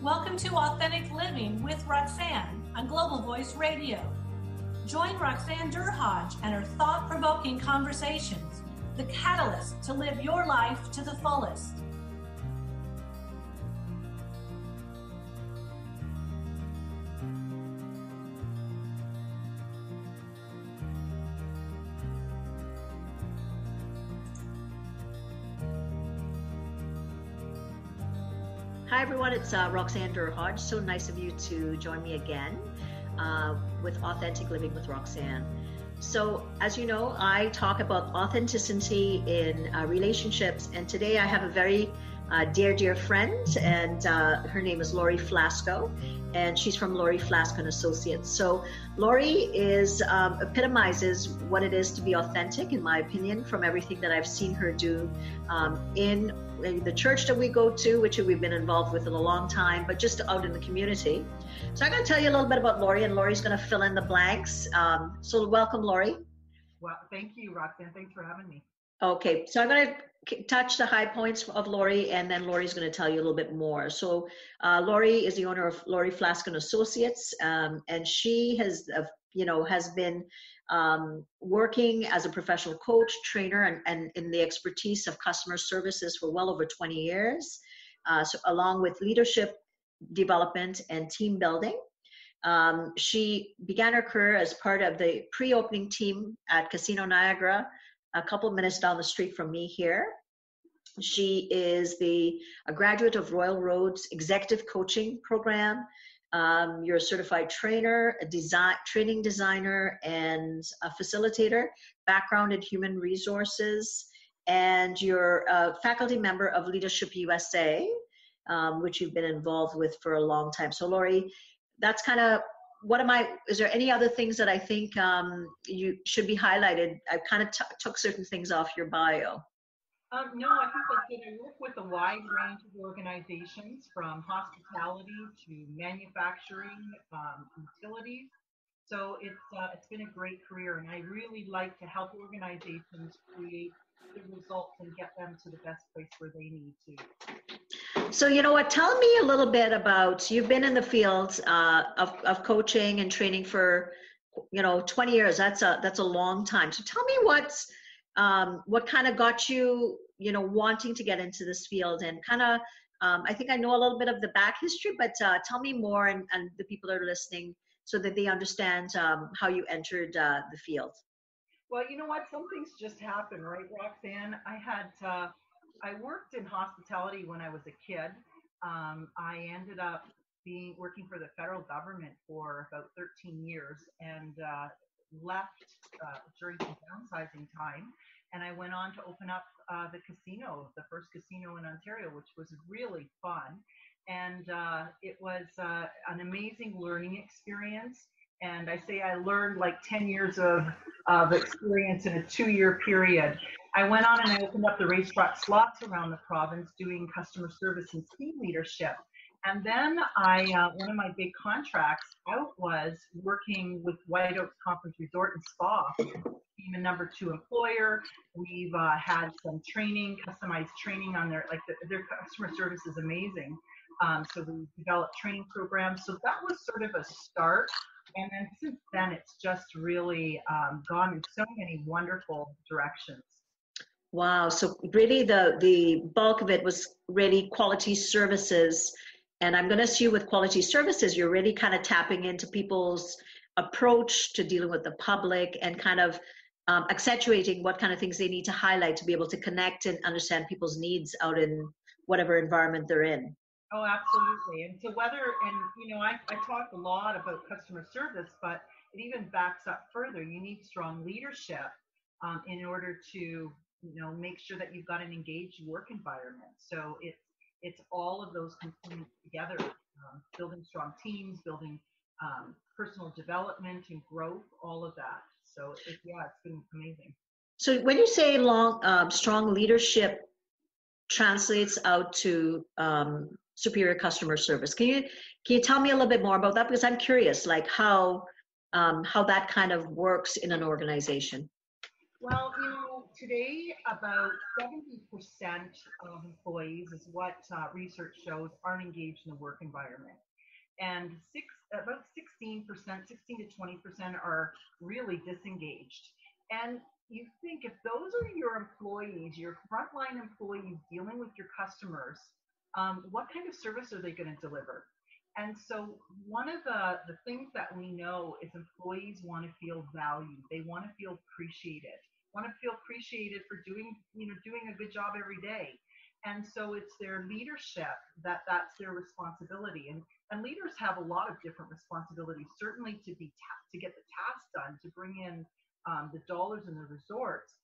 Welcome to Authentic Living with Roxanne on Global Voice Radio. Join Roxanne Derhodge and her thought-provoking conversations, the catalyst to live your life to the fullest. Hi everyone, it's Roxanne Derhodge. So nice of you to join me again with Authentic Living with Roxanne. So as you know, I talk about authenticity in relationships, and today I have a very dear friend, and her name is Laurie Flasko, and she's from Laurie Flasko and Associates. So Laurie epitomizes what it is to be authentic, in my opinion, from everything that I've seen her do in the church that we go to, which we've been involved with in a long time, but just out in the community. So I'm going to tell you a little bit about Laurie, and Laurie's going to fill in the blanks. So welcome, Laurie. Well, thank you, Roxanne. Thanks for having me. Okay, so I'm going to touch the high points of Laurie, and then Laurie's going to tell you a little bit more. So Laurie is the owner of Laurie Flasko and Associates, and she has been working as a professional coach, trainer, and in the expertise of customer services for well over 20 years, so along with leadership development and team building. She began her career as part of the pre-opening team at Casino Niagara, a couple minutes down the street from me here. She is a graduate of Royal Road's executive coaching program. You're a certified trainer, training designer, and a facilitator, background in human resources, and you're a faculty member of Leadership USA, which you've been involved with for a long time. So Laurie, that's kind of, is there any other things that I think you should be highlighted? I kind of took certain things off your bio. No, I think that's good. I work with a wide range of organizations, from hospitality to manufacturing, utilities. So it's been a great career, and I really like to help organizations create good results and get them to the best place where they need to. So you know what? Tell me a little bit about, you've been in the field of coaching and training for 20 years. That's a long time. So tell me what kind of got you wanting to get into this field, and kind of I think I know a little bit of the back history, but tell me more, and the people that are listening, so that they understand how you entered the field. Well, you know what? Some things just happen, right, Roxanne? I worked in hospitality when I was a kid. I ended up working for the federal government for about 13 years, and left during some downsizing time. And I went on to open up the casino, the first casino in Ontario, which was really fun. And it was an amazing learning experience. And I say I learned like 10 years of experience in a 2-year period. I went on and I opened up the racetrack slots around the province, doing customer service and team leadership. And then one of my big contracts out was working with White Oaks Conference Resort and Spa. Being a number 2 employer, we've had some training, customized training on their customer service is amazing. So we developed training programs. So that was sort of a start. And then since then, it's just really gone in so many wonderful directions. Wow. So really the bulk of it was really quality services. And I'm going to assume with quality services, you're really kind of tapping into people's approach to dealing with the public, and kind of accentuating what kind of things they need to highlight to be able to connect and understand people's needs out in whatever environment they're in. Oh, absolutely. And so I talk a lot about customer service, but it even backs up further. You need strong leadership in order to, make sure that you've got an engaged work environment. So it's all of those components together, building strong teams, building personal development and growth, all of that. So it's been amazing. So when you say strong leadership translates out to superior customer service, can you tell me a little bit more about that? Because I'm curious, like how that kind of works in an organization. Well, today, about 70% of employees is what research shows aren't engaged in the work environment. And about 16%, 16 to 20% are really disengaged. And you think if those are your employees, your frontline employees dealing with your customers, what kind of service are they going to deliver? And so one of the things that we know is employees want to feel valued. They want to feel appreciated, for doing a good job every day. And so it's their leadership that's their responsibility. And leaders have a lot of different responsibilities, certainly to get the task done, to bring in the dollars and the results,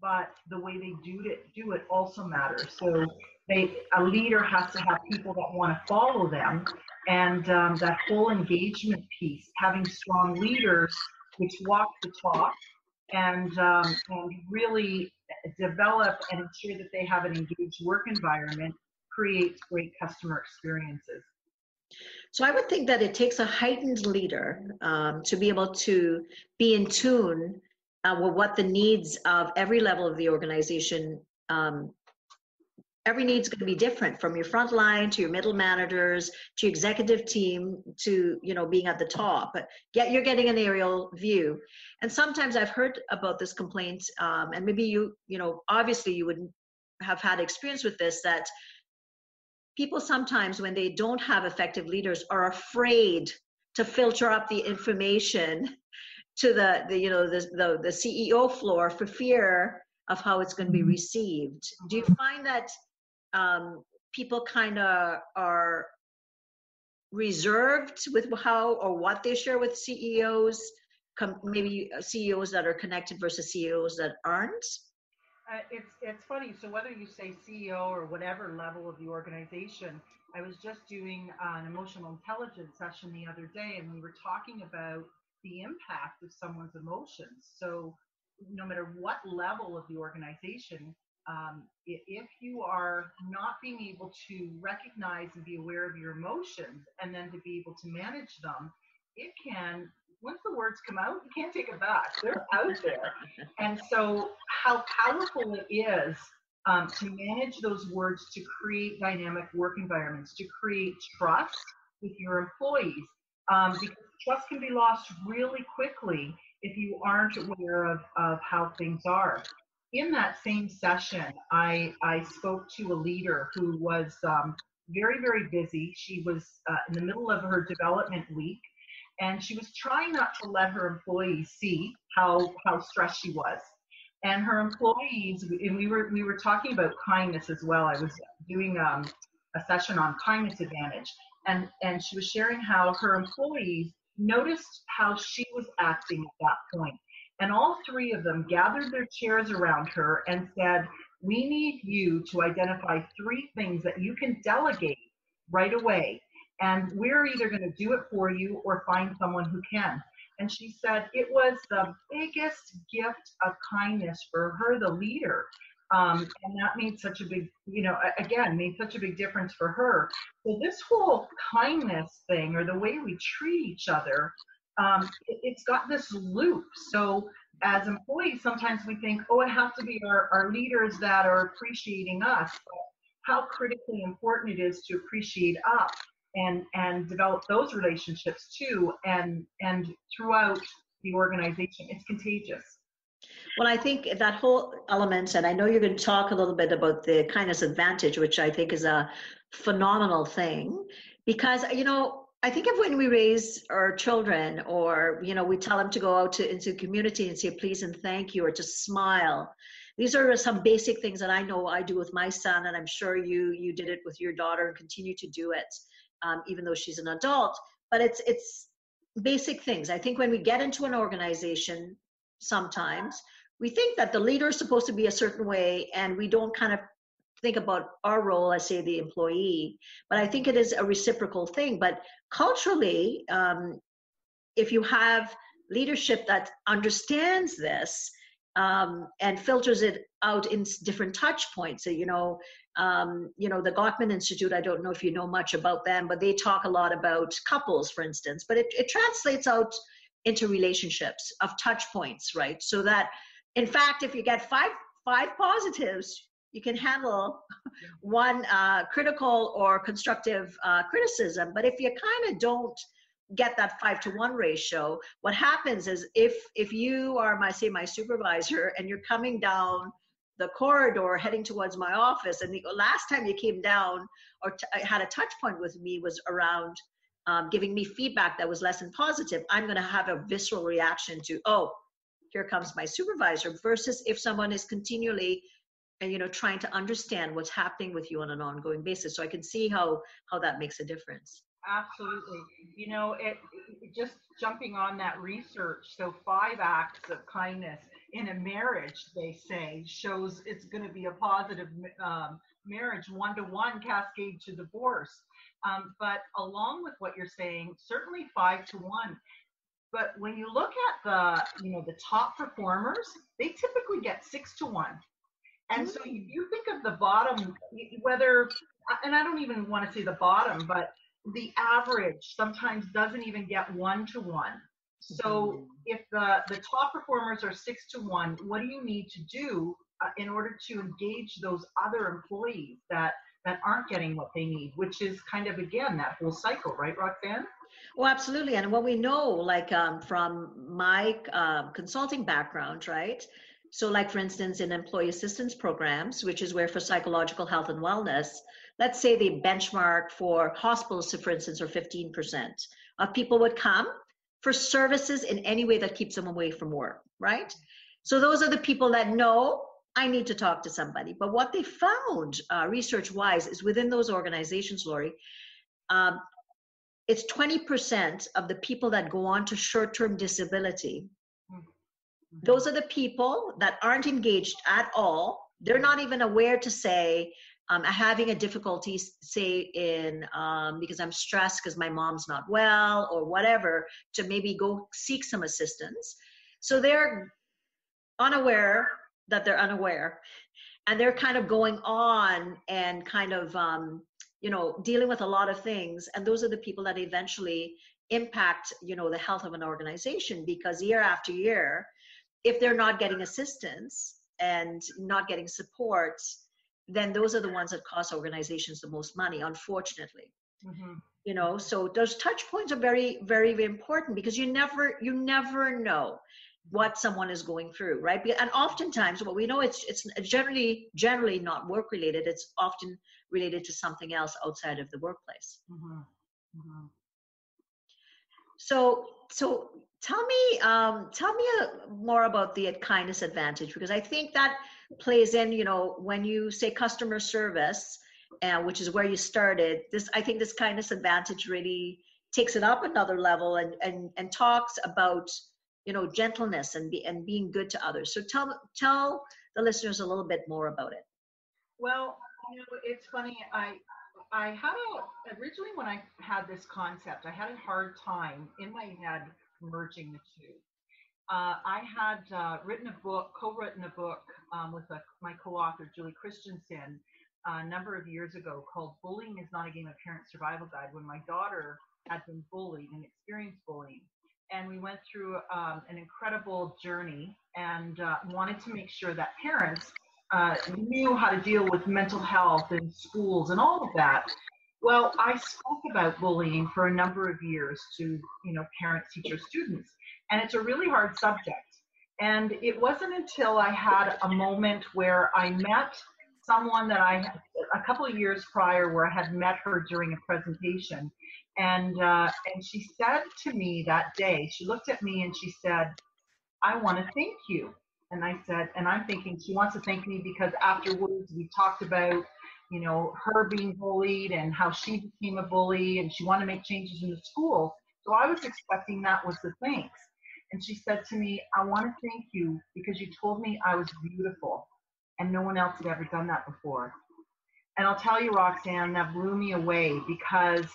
but the way they do it also matters. So a leader has to have people that want to follow them, and that whole engagement piece, having strong leaders which walk the talk and really develop and ensure that they have an engaged work environment, creates great customer experiences. So I would think that it takes a heightened leader to be able to be in tune with what the needs of every level of the organization. Every need's going to be different, from your front line to your middle managers to your executive team to being at the top. But you're getting an aerial view. And sometimes I've heard about this complaint, and maybe you obviously you wouldn't have had experience with this, that people sometimes, when they don't have effective leaders, are afraid to filter up the information to the CEO floor for fear of how it's going to be received. Do you find that people kind of are reserved with how or what they share with CEOs, maybe CEOs that are connected versus CEOs that aren't? It's funny. So whether you say CEO or whatever level of the organization, I was just doing an emotional intelligence session the other day, and we were talking about the impact of someone's emotions. So no matter what level of the organization, if you are not being able to recognize and be aware of your emotions and then to be able to manage them, it can, once the words come out, you can't take it back. They're out there. And so how powerful it is to manage those words, to create dynamic work environments, to create trust with your employees, because trust can be lost really quickly if you aren't aware of how things are. In that same session, I spoke to a leader who was very, very busy. She was in the middle of her development week, and she was trying not to let her employees see how stressed she was. And her employees, and we were talking about kindness as well. I was doing a session on kindness advantage, and she was sharing how her employees noticed how she was acting at that point. And all three of them gathered their chairs around her and said, "We need you to identify 3 things that you can delegate right away. And we're either going to do it for you or find someone who can." And she said it was the biggest gift of kindness for her, the leader. And that made such a big, made such a big difference for her. So this whole kindness thing, or the way we treat each other, it's got this loop. So as employees, sometimes we think, oh, it has to be our leaders that are appreciating us. But how critically important it is to appreciate us and develop those relationships too, and throughout the organization. It's contagious. Well, I think that whole element, and I know you're going to talk a little bit about the kindness advantage, which I think is a phenomenal thing, because, I think of when we raise our children, or, we tell them to go out into the community and say please and thank you, or to smile. These are some basic things that I know I do with my son, and I'm sure you did it with your daughter and continue to do it, even though she's an adult. But it's basic things. I think when we get into an organization, sometimes we think that the leader is supposed to be a certain way, and we don't kind of think about our role as, say, the employee. But I think it is a reciprocal thing. But culturally, if you have leadership that understands this and filters it out in different touch points, so, the Gottman Institute, I don't know if you know much about them, but they talk a lot about couples, for instance, but it translates out into relationships of touch points, right? So that In fact, if you get five positives, you can handle one critical or constructive criticism. But if you kind of don't get that 5-to-1 ratio, what happens is if you are my supervisor and you're coming down the corridor heading towards my office, and the last time you came down or had a touch point with me was around giving me feedback that was less than positive, I'm going to have a visceral reaction to, oh, here comes my supervisor, versus if someone is continually trying to understand what's happening with you on an ongoing basis. So I can see how that makes a difference. Absolutely. It just jumping on that research. So 5 acts of kindness in a marriage, they say, shows it's going to be a positive marriage, 1-to-1 cascade to divorce. But along with what you're saying, certainly 5-to-1. But when you look at the top performers, they typically get 6-to-1. And so if you think of the bottom, whether, and I don't even want to say the bottom, but the average sometimes doesn't even get 1-to-1. So if the top performers are 6-to-1, what do you need to do in order to engage those other employees that aren't getting what they need, which is kind of, again, that whole cycle, right, Roxanne? Well, absolutely. And what we know, like from my consulting background, right? So like, for instance, in employee assistance programs, which is where for psychological health and wellness, let's say the benchmark for hospitals, for instance, are 15% of people would come for services in any way that keeps them away from work, right? So those are the people that know, I need to talk to somebody. But what they found research-wise is within those organizations, Laurie, it's 20% of the people that go on to short-term disability. Those are the people that aren't engaged at all. They're not even aware to say, having a difficulty, say in, because I'm stressed because my mom's not well or whatever, to maybe go seek some assistance. So they're unaware that they're unaware. And they're kind of going on and kind of, dealing with a lot of things. And those are the people that eventually impact, the health of an organization, because year after year, if they're not getting assistance and not getting support, then those are the ones that cost organizations the most money, unfortunately. Mm-hmm. So those touch points are very, very, very important, because you never know what someone is going through, right? And oftentimes what we know, it's generally not work related. It's often related to something else outside of the workplace. Mm-hmm. Mm-hmm. So tell me more about the kindness advantage, because I think that plays in, when you say customer service, which is where you started, I think this kindness advantage really takes it up another level and talks about, gentleness and being good to others. So tell the listeners a little bit more about it. Well, it's funny. I had originally when I had this concept, I had a hard time in my head merging the two. I had co-written a book with my co-author, Julie Christensen, a number of years ago, called Bullying is Not a Game of Parent Survival Guide, when my daughter had been bullied and experienced bullying. And we went through an incredible journey and wanted to make sure that parents knew how to deal with mental health in schools and all of that. Well, I spoke about bullying for a number of years to, parents, teachers, students, and it's a really hard subject. And it wasn't until I had a moment where I met someone that a couple of years prior, where I had met her during a presentation, and she said to me that day, she looked at me and she said, "I want to thank you." And I said, and I'm thinking she wants to thank me because afterwards we talked about, her being bullied and how she became a bully, and she wanted to make changes in the school. So I was expecting that was the thanks. And she said to me, "I want to thank you because you told me I was beautiful, and no one else had ever done that before." And I'll tell you, Roxanne, that blew me away, because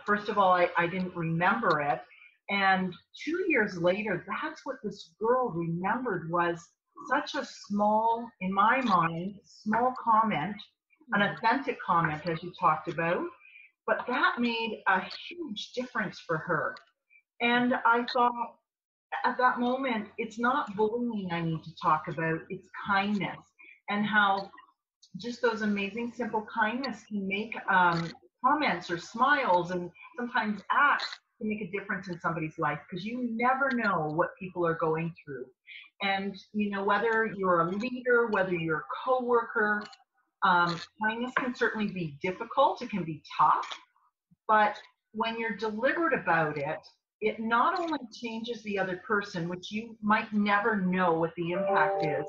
first of all, I didn't remember it. And 2 years later, that's what this girl remembered, was such a small, in my mind, small comment, an authentic comment, as you talked about. But that made a huge difference for her. And I thought, at that moment, it's not bullying I need to talk about, it's kindness, and how just those amazing simple kindness can make comments or smiles and sometimes acts can make a difference in somebody's life, because you never know what people are going through. And whether you're a leader, whether you're a coworker, kindness can certainly be difficult, it can be tough, but when you're deliberate about it, it not only changes the other person, which you might never know what the impact is,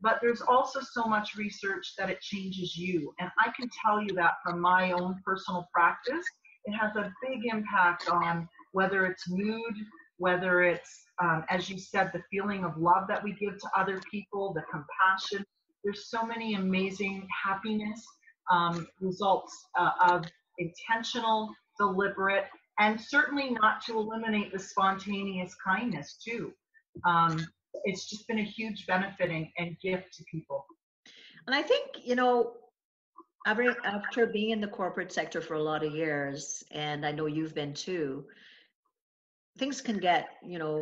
but there's also so much research that it changes you. And I can tell you that from my own personal practice, it has a big impact on whether it's mood, whether it's, as you said, the feeling of love that we give to other people, the compassion. There's so many amazing happiness results of intentional, deliberate, and certainly not to eliminate the spontaneous kindness too. It's just been a huge benefit and gift to people. And I think, after being in the corporate sector for a lot of years, and I know you've been too, things can get,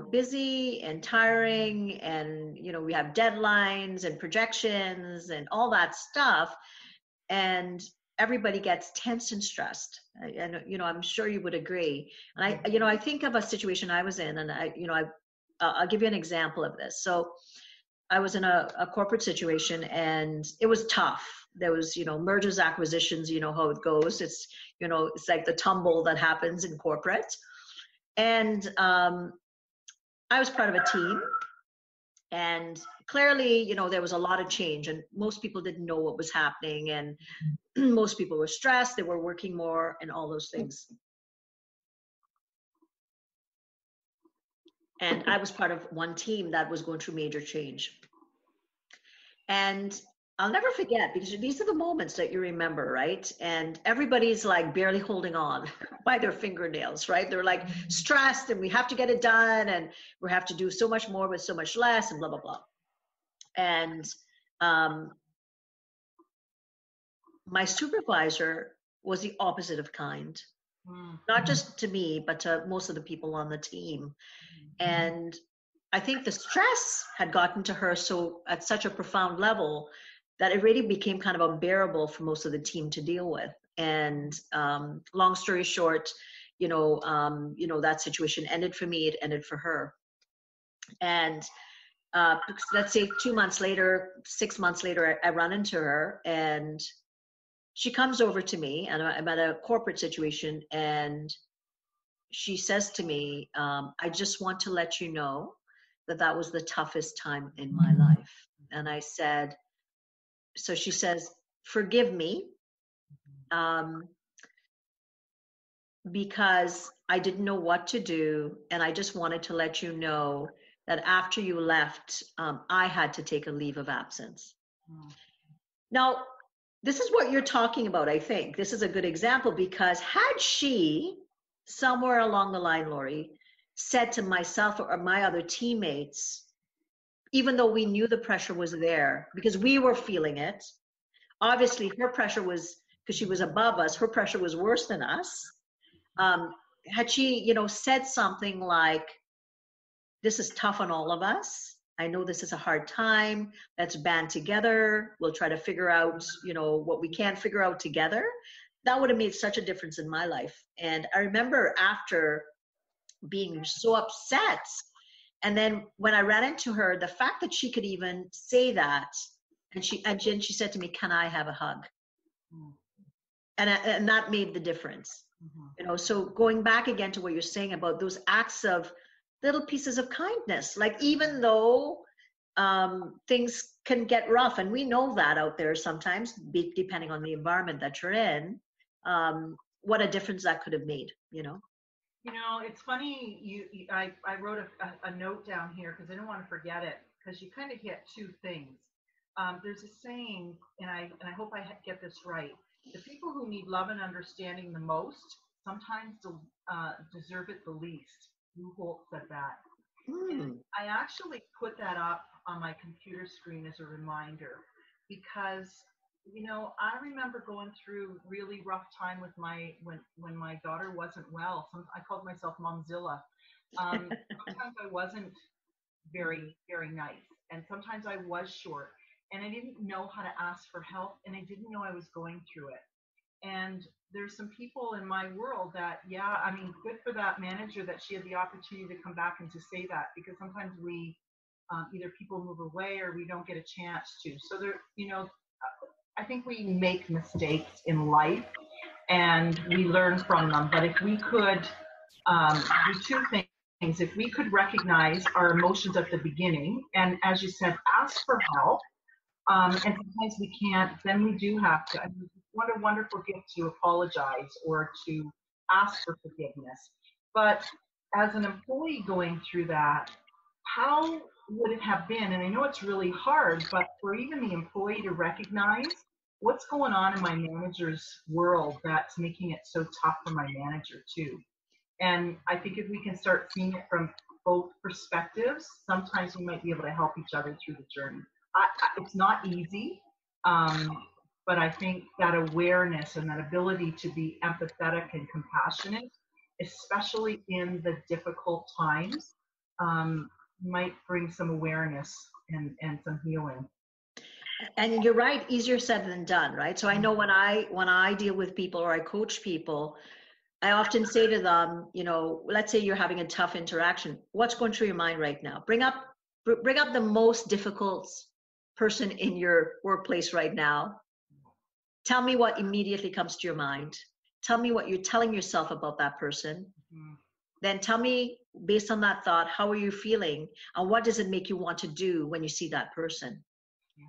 busy and tiring, and, we have deadlines and projections and all that stuff. And everybody gets tense and stressed. And, I'm sure you would agree. And I think of a situation I was in, and I'll give you an example of this. So I was in a corporate situation, and it was tough. There was, mergers, acquisitions, how it goes. It's, it's like the tumble that happens in corporate. And I was part of a team, and clearly, there was a lot of change, and most people didn't know what was happening, and most people were stressed, they were working more, and all those things. And I was part of one team that was going through major change. And I'll never forget, because these are the moments that you remember, right? And everybody's like barely holding on by their fingernails, right? They're like stressed, and we have to get it done, and we have to do so much more with so much less, and blah, blah, blah. And my supervisor was the opposite of kind, not just to me, but to most of the people on the team. And I think the stress had gotten to her so at such a profound level that it really became kind of unbearable for most of the team to deal with. And long story short, that situation ended for me, it ended for her. And let's say 2 months later, 6 months later, I run into her, and she comes over to me, and I'm at a corporate situation, and she says to me, I just want to let you know that was the toughest time in my life. And I said, so she says, forgive me, because I didn't know what to do, and I just wanted to let you know that after you left, I had to take a leave of absence. Now, this is what you're talking about, I think. This is a good example, because had she, somewhere along the line, Laurie, said to myself or my other teammates, even though we knew the pressure was there, because we were feeling it, obviously her pressure was, because she was above us, her pressure was worse than us. Had she, said something like, this is tough on all of us, I know this is a hard time, let's band together, we'll try to figure out, what we can figure out together, that would have made such a difference in my life. And I remember after being so upset, and then when I ran into her, the fact that she could even say that, and she said to me, can I have a hug? And that made the difference. So going back again to what you're saying about those acts of little pieces of kindness, like even though things can get rough, and we know that out there sometimes, depending on the environment that you're in, what a difference that could have made. It's funny, I wrote a note down here because I don't want to forget it, because you kind of hit two things. There's a saying, and I hope I get this right: the people who need love and understanding the most sometimes deserve it the least. Lou Holt said that. And I actually put that up on my computer screen as a reminder, because I remember going through really rough time with when my daughter wasn't well. I called myself Momzilla, Sometimes I wasn't very, very nice. And sometimes I was short and I didn't know how to ask for help and I didn't know I was going through it. And there's some people in my world that, yeah, I mean, good for that manager that she had the opportunity to come back and to say that, because sometimes we, either people move away or we don't get a chance to. So there, I think we make mistakes in life and we learn from them. But if we could do two things, if we could recognize our emotions at the beginning, and as you said, ask for help, and sometimes we can't, then we do have to. I mean, what a wonderful gift to apologize or to ask for forgiveness. But as an employee going through that, how would it have been? And I know it's really hard, but for even the employee to recognize what's going on in my manager's world that's making it so tough for my manager too. And I think if we can start seeing it from both perspectives, sometimes we might be able to help each other through the journey. It's not easy, but I think that awareness and that ability to be empathetic and compassionate, especially in the difficult times, might bring some awareness and some healing. And you're right, easier said than done, right? So I know when I deal with people or I coach people, I often say to them, let's say you're having a tough interaction. What's going through your mind right now? Bring up the most difficult person in your workplace right now. Tell me what immediately comes to your mind. Tell me what you're telling yourself about that person. Mm-hmm. Then tell me, based on that thought, how are you feeling? And what does it make you want to do when you see that person? Yeah.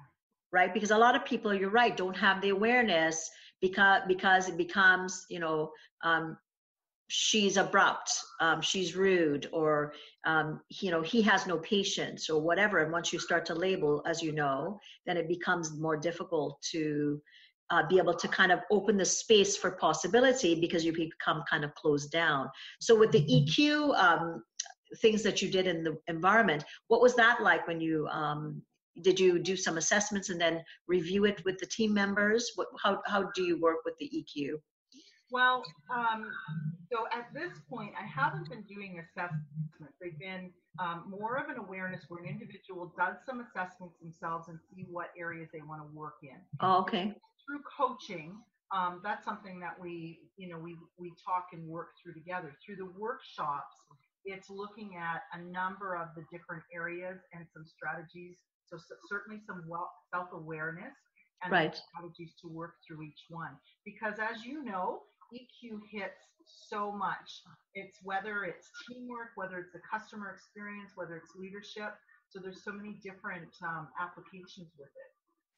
Right? Because a lot of people, you're right, don't have the awareness because it becomes, she's abrupt, she's rude, or he has no patience or whatever. And once you start to label, as you know, then it becomes more difficult to be able to kind of open the space for possibility because you become kind of closed down. So with the EQ things that you did in the environment, what was that like when you did you do some assessments and then review it with the team members? How do you work with the EQ? Well, so at this point, I haven't been doing assessments. They've been more of an awareness where an individual does some assessments themselves and see what areas they want to work in. Oh, okay. Through coaching, that's something that we talk and work through together. Through the workshops, it's looking at a number of the different areas and some strategies. So certainly some self-awareness and right. strategies to work through each one. Because as you know, EQ hits so much. It's whether it's teamwork, whether it's the customer experience, whether it's leadership. So there's so many different applications with it.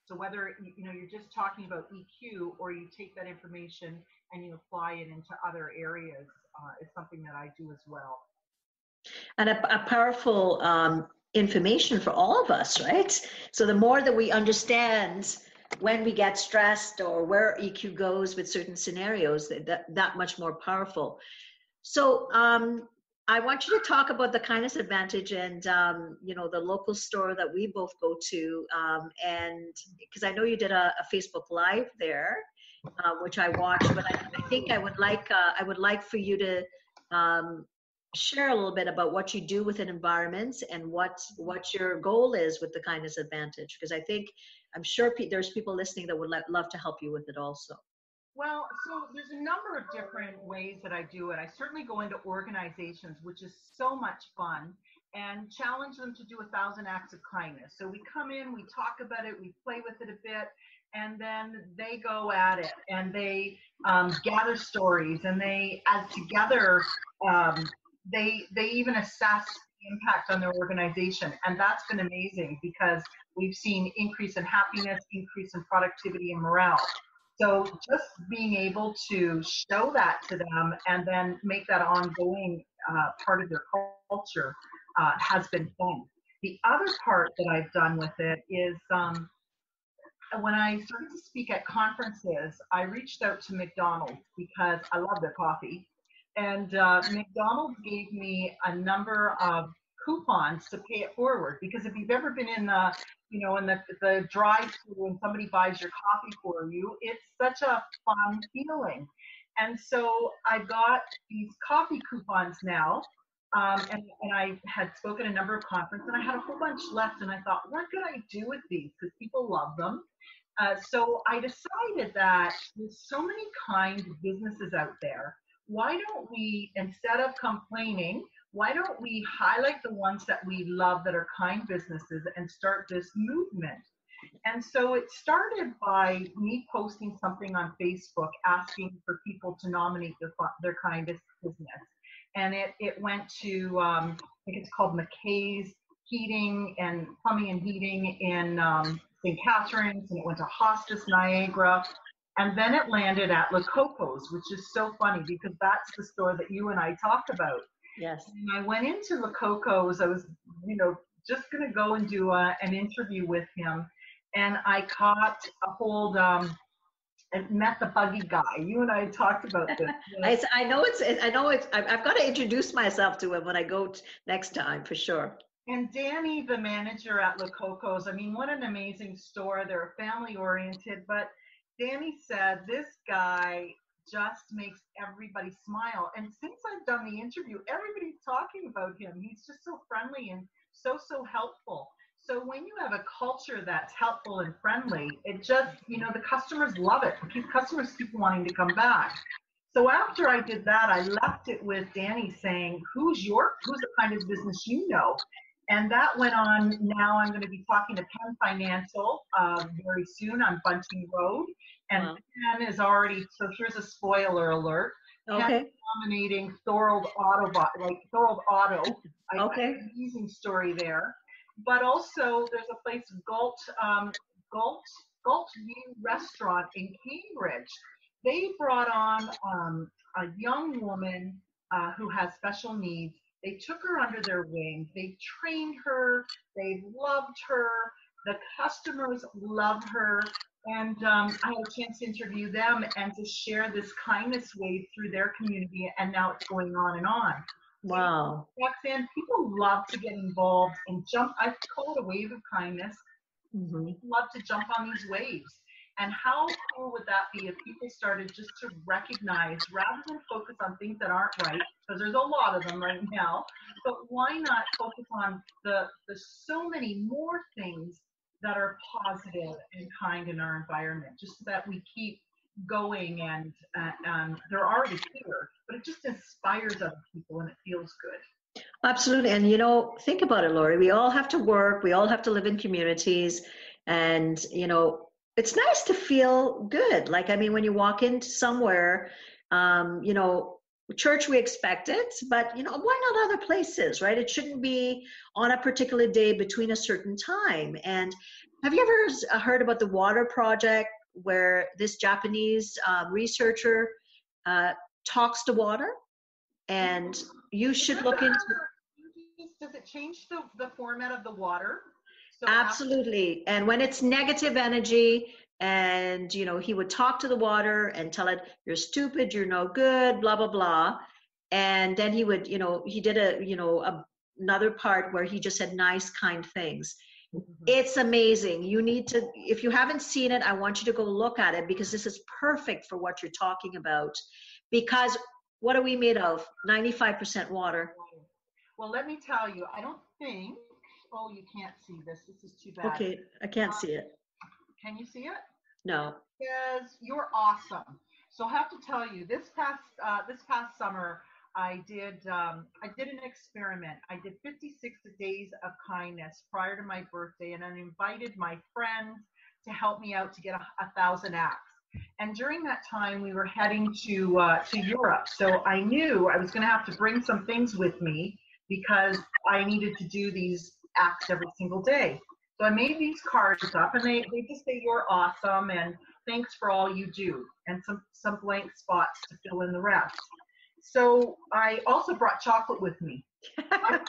So whether you're just talking about EQ or you take that information and you apply it into other areas is something that I do as well. And a powerful information for all of us, right? So the more that we understand when we get stressed or where EQ goes with certain scenarios, that much more powerful. So I want you to talk about the Kindness Advantage and the local store that we both go to, and because I know you did a Facebook Live there, which I watched, but I think I would like for you to share a little bit about what you do within environments and what your goal is with the Kindness Advantage, because I'm sure there's people listening that would love to help you with it also. Well, so there's a number of different ways that I do it. I certainly go into organizations, which is so much fun, and challenge them to do 1,000 acts of kindness. So we come in, we talk about it, we play with it a bit, and then they go at it, and they gather stories, and they, as together, they even assess the impact on their organization. And that's been amazing because we've seen increase in happiness, increase in productivity and morale. So just being able to show that to them and then make that ongoing part of their culture has been fun. The other part that I've done with it is when I started to speak at conferences, I reached out to McDonald's because I love their coffee. And McDonald's gave me a number of coupons to pay it forward, because if you've ever been in the the drive-thru and somebody buys your coffee for you, it's such a fun feeling. And so I got these coffee coupons now And I had spoken at a number of conferences, and I had a whole bunch left, and I thought, what could I do with these? Because people love them. So I decided that there's so many kind businesses out there. Why don't we, instead of complaining, why don't we highlight the ones that we love that are kind businesses and start this movement? And so it started by me posting something on Facebook asking for people to nominate their kindest business. And it went to, I think it's called McKay's Heating and Plumbing and Heating in St. Catharines, and it went to Hospice Niagara. And then it landed at La Coco's, which is so funny because that's the store that you and I talk about. Yes. And I went into La Coco's. I was, just going to go and do an interview with him. And I caught a hold, and met the buggy guy. You and I talked about this. I've got to introduce myself to him when I go next time, for sure. And Danny, the manager at La Coco's, I mean, what an amazing store. They're family oriented, but Danny said, this guy just makes everybody smile. And since I've done the interview, everybody's talking about him. He's just so friendly and so helpful. So when you have a culture that's helpful and friendly, it just, the customers love it. Customers keep wanting to come back. So after I did that, I left it with Danny saying, who's the kind of business you know? And that went on. Now I'm going to be talking to Penn Financial very soon on Bunting Road. And wow. Penn is already, so here's a spoiler alert. Okay. Penn nominating Thorold Auto. Okay. Amazing story there. But also there's a place, Galt View Restaurant in Cambridge. They brought on a young woman who has special needs. They took her under their wing. They trained her. They loved her. The customers love her. And I had a chance to interview them and to share this kindness wave through their community. And now it's going on and on. Wow. Roxanne, people love to get involved and jump. I call it a wave of kindness. Mm-hmm. People love to jump on these waves. And how cool would that be if people started just to recognize, rather than focus on things that aren't right, because there's a lot of them right now, but why not focus on the so many more things that are positive and kind in our environment, just so that we keep going, and they're already here, but it just inspires other people and it feels good. Absolutely. And think about it, Laurie, we all have to work, we all have to live in communities, and it's nice to feel good. Like, I mean, when you walk into somewhere, church, we expect it, but why not other places, right? It shouldn't be on a particular day between a certain time. And have you ever heard about the water project, where this Japanese researcher talks to water? And you should look into. Does it change the format of the water? So absolutely. And when it's negative energy, and he would talk to the water and tell it, you're stupid, you're no good, blah blah blah. And then he would, he did another part where he just said nice, kind things. Mm-hmm. It's amazing. You need to, if you haven't seen it, I want you to go look at it, because this is perfect for what you're talking about. Because what are we made of? 95% water. Well, let me tell you, I don't think, oh, you can't see this. This is too bad. Okay, I can't see it. Can you see it? No. It says, you're awesome. So I have to tell you, this past summer, I did an experiment. I did 56 days of kindness prior to my birthday, and I invited my friends to help me out to get 1,000 acts. And during that time, we were heading to Europe. So I knew I was going to have to bring some things with me, because I needed to do these acts every single day. So I made these cards up, and they just say, you're awesome, and thanks for all you do, and some blank spots to fill in the rest. So I also brought chocolate with me. I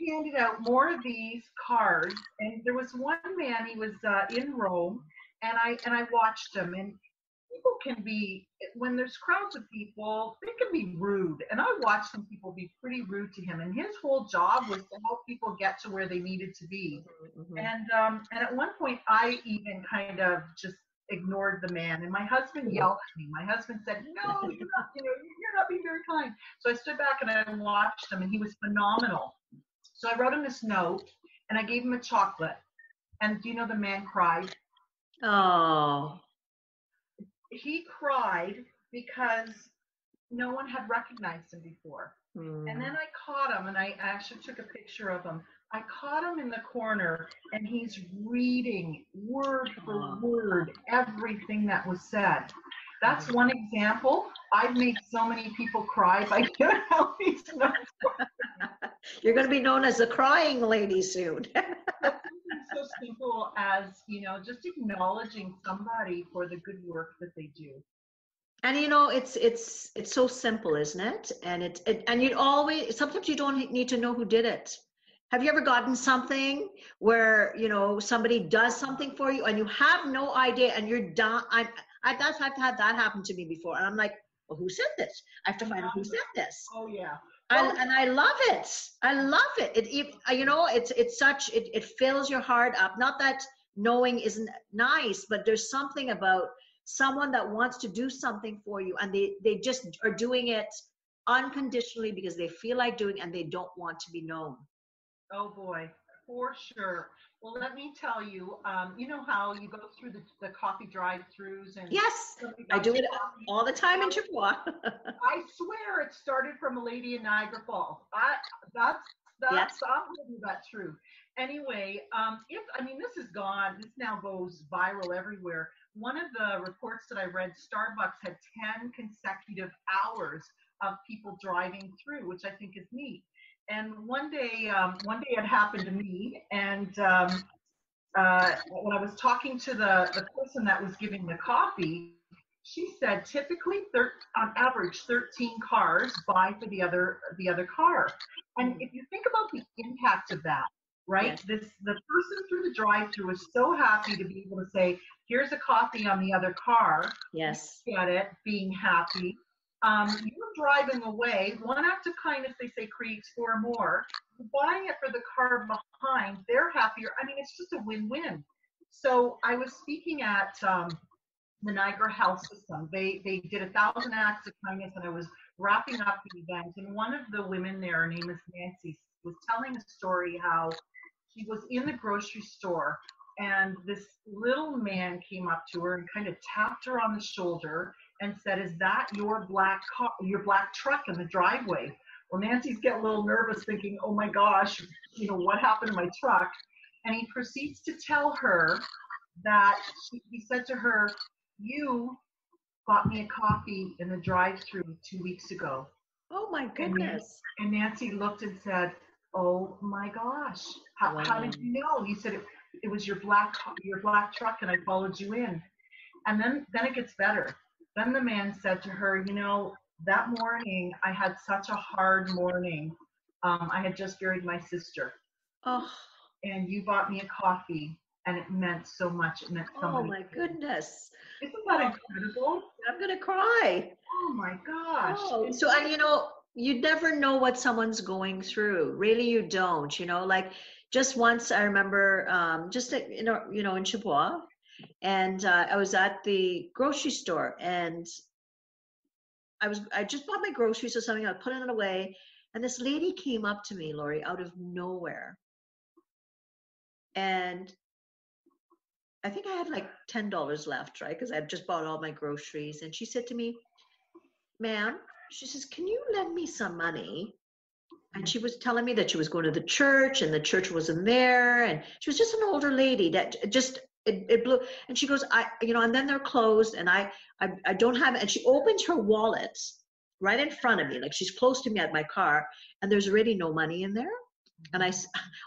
handed out more of these cards, and there was one man, he was in Rome, and I watched him, and people can be, when there's crowds of people, they can be rude. And I watched some people be pretty rude to him. And his whole job was to help people get to where they needed to be. Mm-hmm. And at one point, I even kind of just ignored the man. And my husband yelled at me. My husband said, no, you're not being very kind. So I stood back and I watched him, and he was phenomenal. So I wrote him this note, and I gave him a chocolate. And do you know the man cried? Oh. He cried because no one had recognized him before. And then I caught him, and I actually took a picture of him. I caught him in the corner, and he's reading word for word everything that was said. That's one example. I've made so many people cry by giving out these notes. You're going to be known as the crying lady soon. So simple as, just acknowledging somebody for the good work that they do. And it's so simple, isn't it? And and you'd always, sometimes you don't need to know who did it. Have you ever gotten something where somebody does something for you and you have no idea and you're done? I've had that happen to me before, and I'm like, well, who said this? I have to find out who said this. Oh yeah. And I love it. I love it. It fills your heart up. Not that knowing isn't nice, but there's something about someone that wants to do something for you, and they just are doing it unconditionally because they feel like doing, and they don't want to be known. Oh boy, for sure. Well, let me tell you, you know how you go through the coffee drive-thrus, and yes, I do it all the time in Chippewa. I swear it started from a lady in Niagara Falls. That's yes. I'm living that true. Anyway, this is gone. This now goes viral everywhere. One of the reports that I read, Starbucks had 10 consecutive hours of people driving through, which I think is neat. And one day it happened to me, and when I was talking to the person that was giving the coffee, she said typically on average 13 cars buy for the other car. And if you think about the impact of that, right? Yes. The person through the drive-thru is so happy to be able to say, here's a coffee on the other car. Yes. Get it, being happy. You're driving away. One act of kindness, they say, creates four more. You're buying it for the car behind. They're happier. I mean, it's just a win-win. So I was speaking at the Niagara Health System. They did 1,000 acts of kindness, and I was wrapping up the event. And one of the women there, her name is Nancy, was telling a story how she was in the grocery store, and this little man came up to her and kind of tapped her on the shoulder and said, is that your black truck in the driveway? Well, Nancy's getting a little nervous thinking, oh my gosh, what happened to my truck? And he proceeds to tell her that he said to her, you bought me a coffee in the drive-thru 2 weeks ago. Oh my goodness. And Nancy looked and said, oh my gosh, how did you know? He said, it was your black truck, and I followed you in. And then it gets better. Then the man said to her, that morning I had such a hard morning. I had just buried my sister. Oh. And you bought me a coffee, and it meant so much. It meant so much. Oh my goodness. Isn't that incredible? I'm going to cry. Oh my gosh. Oh, so, and you never know what someone's going through. Really, you don't, like just once I remember, in Chippewa, and I was at the grocery store, and I just bought my groceries or something. I was putting it away, and this lady came up to me, Laurie, out of nowhere. And I think I had like $10 left, right? Because I've just bought all my groceries. And she said to me, ma'am, she says, can you lend me some money? And she was telling me that she was going to the church, and the church wasn't there. And she was just an older lady that just, it blew. And she goes, and then they're closed, and I don't have it. And she opens her wallet right in front of me. Like she's close to me at my car, and there's already no money in there. And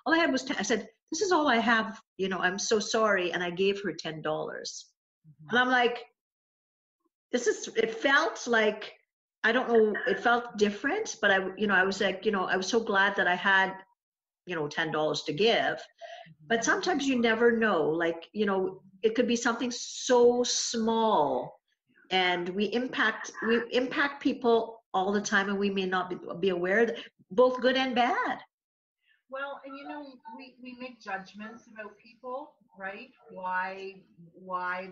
all I had was, I said, this is all I have, I'm so sorry. And I gave her $10. And I'm like, it felt like, I don't know, it felt different, but I was like, I was so glad that I had, $10 to give. But sometimes you never know, like, it could be something so small, and we impact people all the time, and we may not be aware that both good and bad. Well, and we make judgments about people, right? Why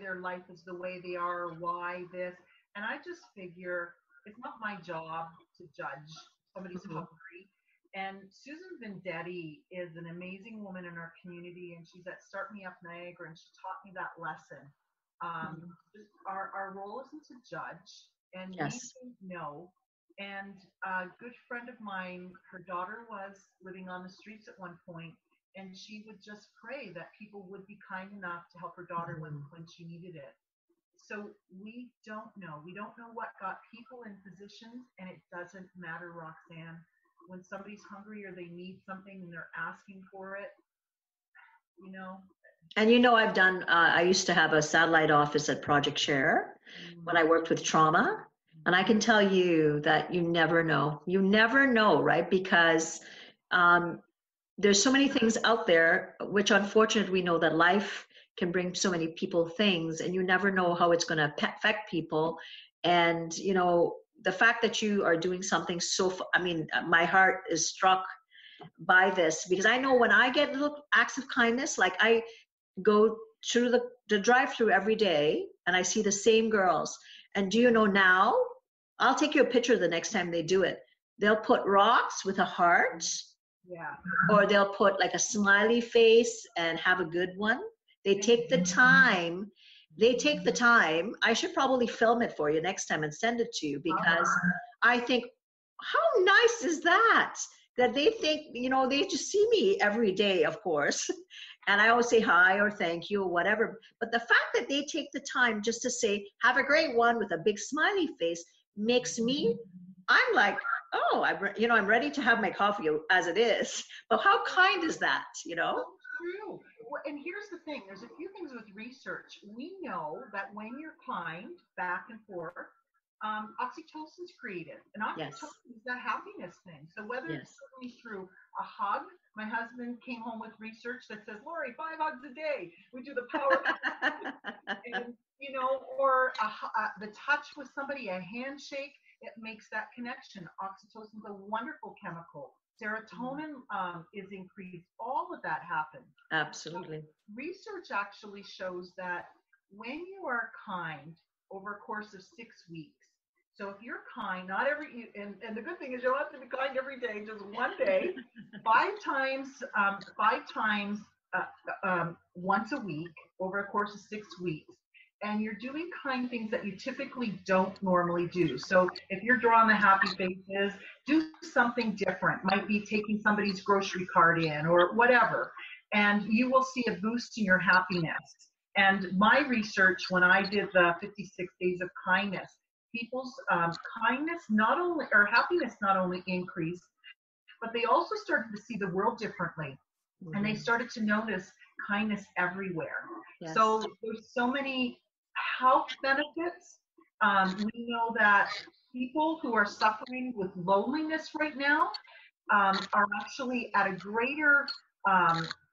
their life is the way they are, why this. And I just figure it's not my job to judge somebody's Mhm. hungry. And Susan Vendetti is an amazing woman in our community, and she's at Start Me Up Niagara, and she taught me that lesson. Mhm. Our role isn't to judge, and we Yes. don't know. And a good friend of mine, her daughter was living on the streets at one point, and she would just pray that people would be kind enough to help her daughter Mhm. when she needed it. So we don't know. We don't know what got people in positions, and it doesn't matter, Roxanne. When somebody's hungry or they need something and they're asking for it, you know. And you know, I've done, I used to have a satellite office at Project Share when I Mm, worked with trauma. And I can tell you that you never know. You never know, right? Because um, there's so many things out there, which unfortunately we know that life can bring so many people things, and you never know how it's going to affect people. And, you know, the fact that you are doing something so, I mean, my heart is struck by this because I know when I get little acts of kindness, like I go through the drive-through every day and I see the same girls. And do you know now? I'll take you a picture the next time they do it. They'll put rocks with a heart, yeah. or they'll put like a smiley face and have a good one. They Yeah. take the time. They take the time. I should probably film it for you next time and send it to you because Oh, I think, how nice is that? That they think, you know, they just see me every day, of course. And I always say hi or thank you or whatever. But the fact that they take the time just to say, have a great one with a big smiley face makes me, I'm like, oh, I'm ready to have my coffee as it is. But how kind is that, you know? so true. Well, and here's the thing, there's a few things with research. We know that when you're kind, back and forth, oxytocin's created. And Yes, oxytocin is that happiness thing. So whether it's yes. certainly through a hug, my husband came home with research that says, Laurie, 5 hugs a day. We do the power and or the touch with somebody, a handshake, it makes that connection. Oxytocin is a wonderful chemical. Serotonin is increased. All of that happens. Absolutely. Research actually shows that when you are kind over a course of 6 weeks, so if you're kind, not every, and the good thing is you don't have to be kind every day, just one day, five times once a week over a course of 6 weeks. And you're doing kind things that you typically don't normally do. So if you're drawing the happy faces, do something different. Might be taking somebody's grocery cart in or whatever. And you will see a boost in your happiness. And my research, when I did the 56 days of kindness, people's kindness not only, or happiness not only increased, but they also started to see the world differently. And they Mhm. started to notice kindness everywhere. Yes. So there's so many health benefits. We know that people who are suffering with loneliness right now are actually at a greater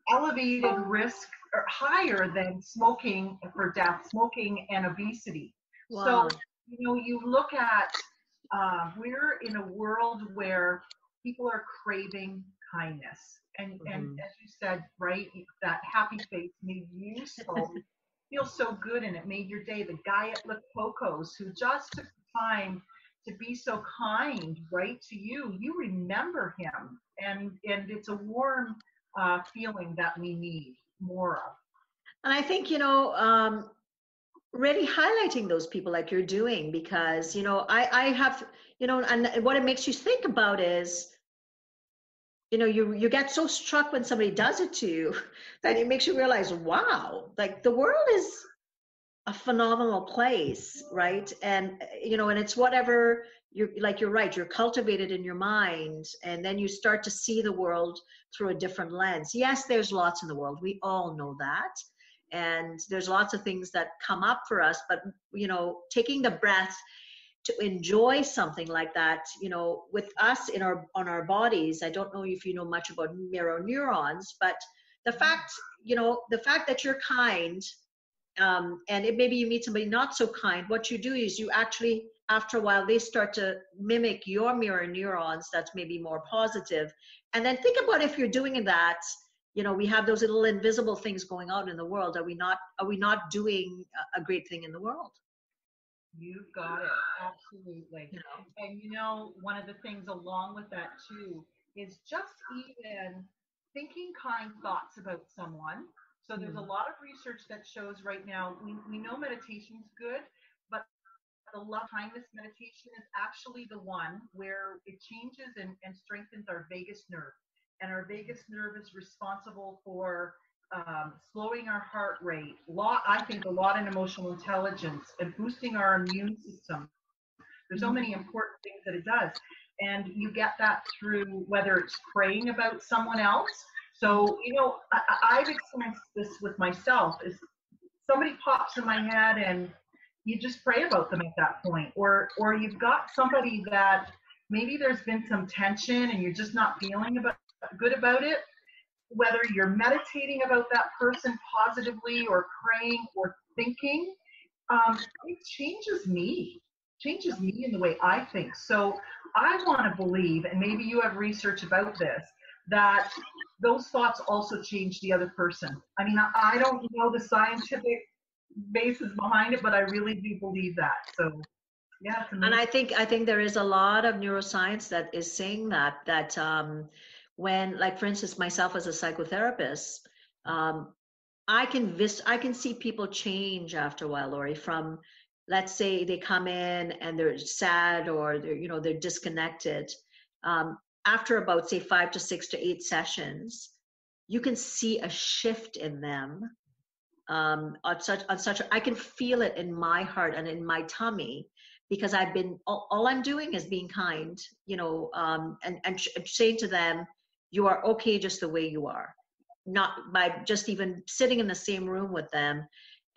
elevated risk or higher than smoking for death, smoking and obesity. So, Wow. you look at, we're in a world where people are craving kindness. And Mhm. as you said, right, that happy face made you feel so good, and it made your day. The guy at La Coco's who just took the time to be so kind, right, to you, you remember him, and it's a warm feeling that we need more of. And I think, really highlighting those people like you're doing because, I have, and what it makes you think about is, you get so struck when somebody does it to you that it makes you realize, wow, like the world is a phenomenal place, right? And and it's whatever you're right, you're cultivated in your mind, and then you start to see the world through a different lens. Yes, there's lots in the world, we all know that, and there's lots of things that come up for us, but taking the breath to enjoy something like that, with us in our on our bodies. I don't know if you know much about mirror neurons, but the fact the fact that you're kind, and maybe you meet somebody not so kind, what you do is you actually, after a while, they start to mimic your mirror neurons that's maybe more positive. And then think about if you're doing that we have those little invisible things going on in the world. Are we not doing a great thing in the world? You've got it. Absolutely. And one of the things along with that too is just even thinking kind thoughts about someone. So there's a lot of research that shows right now, we know meditation's good, but the love kindness meditation is actually the one where it changes and strengthens our vagus nerve. And our vagus nerve is responsible for slowing our heart rate, I think a lot in emotional intelligence, and boosting our immune system. There's so many important things that it does. And you get that through whether it's praying about someone else. So, I've experienced this with myself, is somebody pops in my head and you just pray about them at that point. Or you've got somebody that maybe there's been some tension and you're just not feeling good about it. Whether you're meditating about that person positively or praying or thinking, it changes me in the way I think. So I want to believe, and maybe you have research about this, that those thoughts also change the other person. I mean, I don't know the scientific basis behind it, but I really do believe that. So yeah. And I think there is a lot of neuroscience that is saying that when, like, for instance, myself as a psychotherapist, I can see people change after a while, Laurie, from, let's say they come in and they're sad or they're disconnected. After about, say, 5 to 6 to 8 sessions, you can see a shift in them. I can feel it in my heart and in my tummy, because all I'm doing is being kind, and saying to them, you are okay just the way you are. Not by just even sitting in the same room with them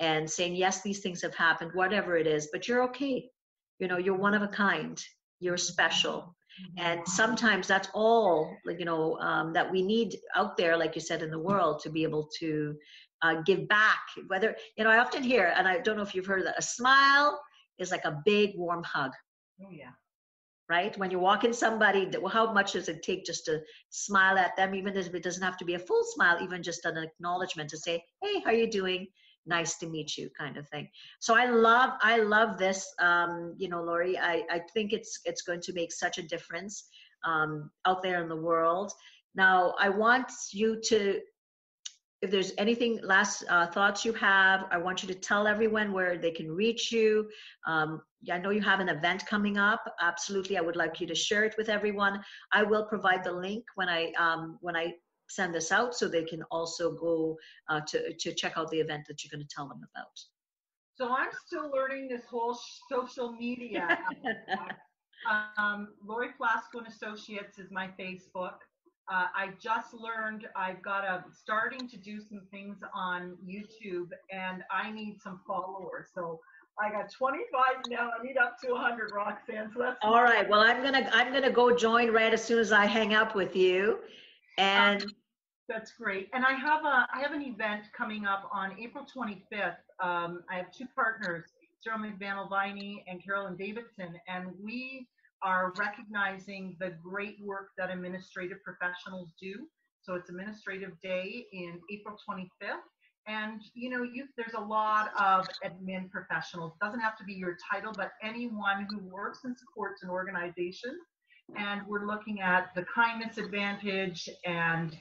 and saying, yes, these things have happened, whatever it is, but you're okay. You're one of a kind. You're special. And sometimes that's all, that we need out there, like you said, in the world, to be able to give back. Whether, I often hear, and I don't know if you've heard that, a smile is like a big warm hug. Oh yeah. Right? When you're walking somebody, how much does it take just to smile at them? Even if it doesn't have to be a full smile, even just an acknowledgement to say, hey, how are you doing? Nice to meet you, kind of thing. So I love this, Laurie. I think it's going to make such a difference out there in the world. Now, I want you to, if there's anything, last thoughts you have, I want you to tell everyone where they can reach you. I know you have an event coming up. Absolutely, I would like you to share it with everyone. I will provide the link when I send this out, so they can also go to check out the event that you're going to tell them about. So I'm still learning this whole social media. Laurie Flasko and Associates is my Facebook. I just learned I've got starting to do some things on YouTube, and I need some followers. So I got 25 now. I need up to 100, Roxanne. So that's all right. Well, I'm gonna go join right as soon as I hang up with you, and that's great. And I have an event coming up on April 25th. I have two partners, Sarah McVanel-Viney and Carolyn Davidson, and we are recognizing the great work that administrative professionals do. So it's Administrative Day in April 25th. And, there's a lot of admin professionals. It doesn't have to be your title, but anyone who works and supports an organization. And we're looking at the kindness advantage and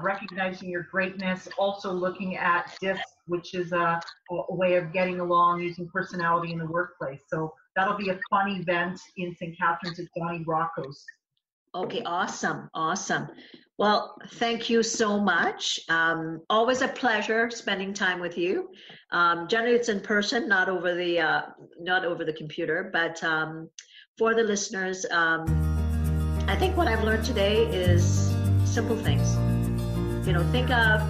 recognizing your greatness. Also looking at DISC, which is a way of getting along using personality in the workplace. So that'll be a fun event in St. Catharines at Johnny Rocco's. Okay, awesome. Well, thank you so much. Always a pleasure spending time with you. Generally, it's in person, not over the computer. But for the listeners, I think what I've learned today is simple things. Think of,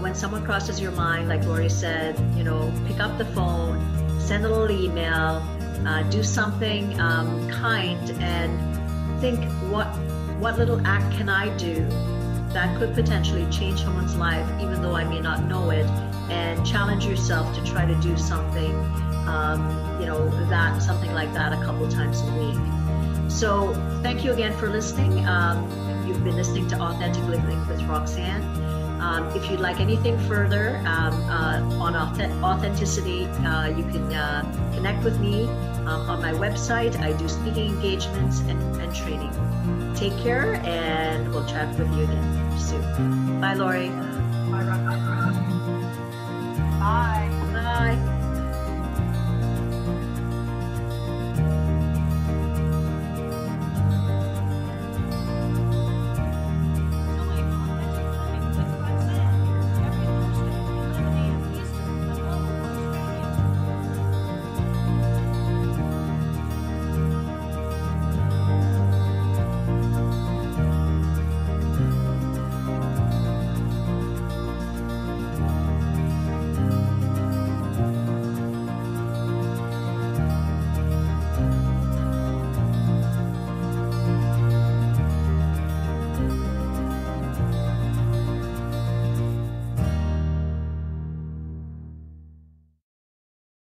when someone crosses your mind, like Laurie said, pick up the phone, send a little email, do something kind, and think, what little act can I do that could potentially change someone's life, even though I may not know it, and challenge yourself to try to do something, something like that a couple times a week. So thank you again for listening. You've been listening to Authentic Living with Roxanne. If you'd like anything further on authenticity, you can connect with me on my website. I do speaking engagements and training. Take care, and we'll chat with you again soon. Bye, Laurie. Bye, Roxanne. Bye.